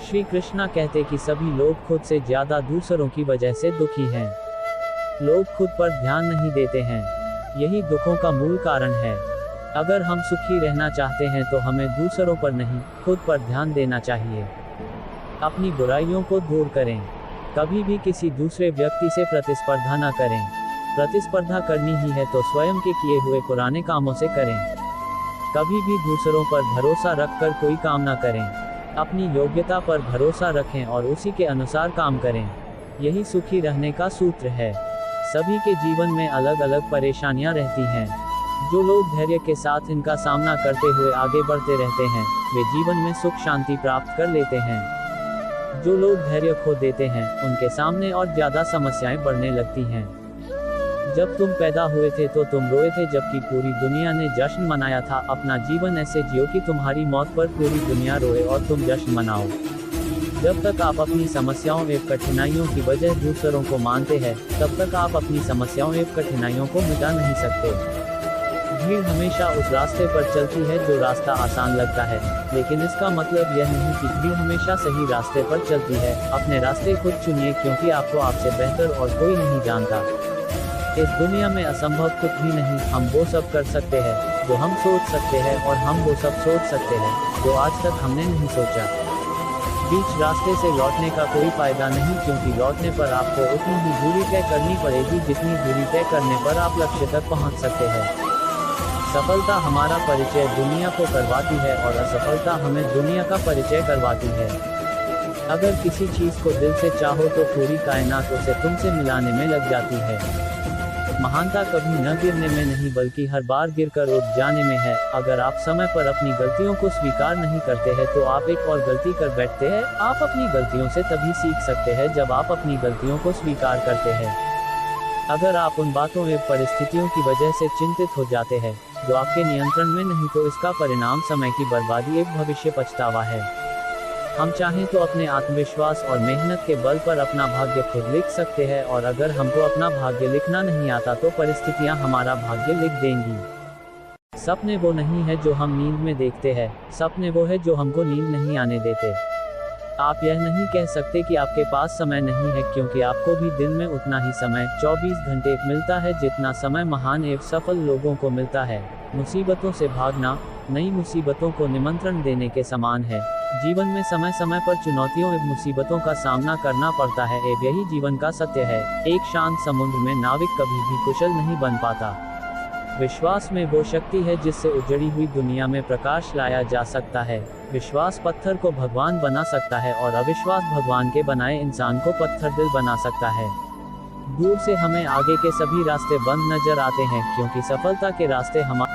श्री कृष्णा कहते कि सभी लोग खुद से ज्यादा दूसरों की वजह से दुखी हैं। लोग खुद पर ध्यान नहीं देते हैं, यही दुखों का मूल कारण है। अगर हम सुखी रहना चाहते हैं तो हमें दूसरों पर नहीं, खुद पर ध्यान देना चाहिए। अपनी बुराइयों को दूर करें। कभी भी किसी दूसरे व्यक्ति से प्रतिस्पर्धा न करें। प्रतिस्पर्धा करनी ही है तो स्वयं के किए हुए पुराने कामों से करें। कभी भी दूसरों पर भरोसा रखकर कोई काम न करें। अपनी योग्यता पर भरोसा रखें और उसी के अनुसार काम करें। यही सुखी रहने का सूत्र है। सभी के जीवन में अलग अलग परेशानियां रहती हैं। जो लोग धैर्य के साथ इनका सामना करते हुए आगे बढ़ते रहते हैं, वे जीवन में सुख शांति प्राप्त कर लेते हैं। जो लोग धैर्य खो देते हैं, उनके सामने और ज्यादा समस्याएं बढ़ने लगती हैं। जब तुम पैदा हुए थे तो तुम रोए थे, जबकि पूरी दुनिया ने जश्न मनाया था। अपना जीवन ऐसे जियो कि तुम्हारी मौत पर पूरी दुनिया रोए और तुम जश्न मनाओ। जब तक आप अपनी समस्याओं एवं कठिनाइयों की वजह दूसरों को मानते हैं, तब तक आप अपनी समस्याओं एवं कठिनाइयों को मिटा नहीं सकते। भीड़ हमेशा उस रास्ते पर चलती है जो रास्ता आसान लगता है, लेकिन इसका मतलब यह नहीं कि भीड़ हमेशा सही रास्ते पर चलती है। अपने रास्ते खुद चुनिए, क्योंकि आपको आपसे बेहतर और कोई नहीं जानता। इस दुनिया में असंभव कुछ भी नहीं। हम वो सब कर सकते हैं जो हम सोच सकते हैं, और हम वो सब सोच सकते हैं जो आज तक हमने नहीं सोचा। बीच रास्ते से लौटने का कोई फायदा नहीं, क्योंकि लौटने पर आपको उतनी ही दूरी तय करनी पड़ेगी जितनी दूरी तय करने पर आप लक्ष्य तक पहुंच सकते हैं। सफलता हमारा परिचय दुनिया को करवाती है और असफलता हमें दुनिया का परिचय करवाती है। अगर किसी चीज को दिल से चाहो तो पूरी कायनात उसे तुमसे मिलाने में लग जाती है। महानता कभी न गिरने में नहीं, बल्कि हर बार गिरकर उठ जाने में है। अगर आप समय पर अपनी गलतियों को स्वीकार नहीं करते हैं तो आप एक और गलती कर बैठते हैं। आप अपनी गलतियों से तभी सीख सकते हैं जब आप अपनी गलतियों को स्वीकार करते हैं। अगर आप उन बातों एवं परिस्थितियों की वजह से चिंतित हो जाते हैं जो आपके नियंत्रण में नहीं, तो इसका परिणाम समय की बर्बादी एवं भविष्य पछतावा है। हम चाहें तो अपने आत्मविश्वास और मेहनत के बल पर अपना भाग्य खुद लिख सकते हैं, और अगर हमको अपना भाग्य लिखना नहीं आता तो परिस्थितियां हमारा भाग्य लिख देंगी। सपने वो नहीं है जो हम नींद में देखते हैं, सपने वो है जो हमको नींद नहीं आने देते। आप यह नहीं कह सकते कि आपके पास समय नहीं है, क्योंकि आपको भी दिन में उतना ही समय 24 घंटे मिलता है जितना समय महान एवं सफल लोगों को मिलता है। मुसीबतों से भागना नई मुसीबतों को निमंत्रण देने के समान है। जीवन में समय समय पर चुनौतियों एवं मुसीबतों का सामना करना पड़ता है, एवं यही जीवन का सत्य है। एक शांत समुद्र में नाविक कभी भी कुशल नहीं बन पाता। विश्वास में वो शक्ति है जिससे उजड़ी हुई दुनिया में प्रकाश लाया जा सकता है। विश्वास पत्थर को भगवान बना सकता है, और अविश्वास भगवान के बनाए इंसान को पत्थर दिल बना सकता है। दूर से हमें आगे के सभी रास्ते बंद नजर आते हैं, क्योंकि सफलता के रास्ते हमारे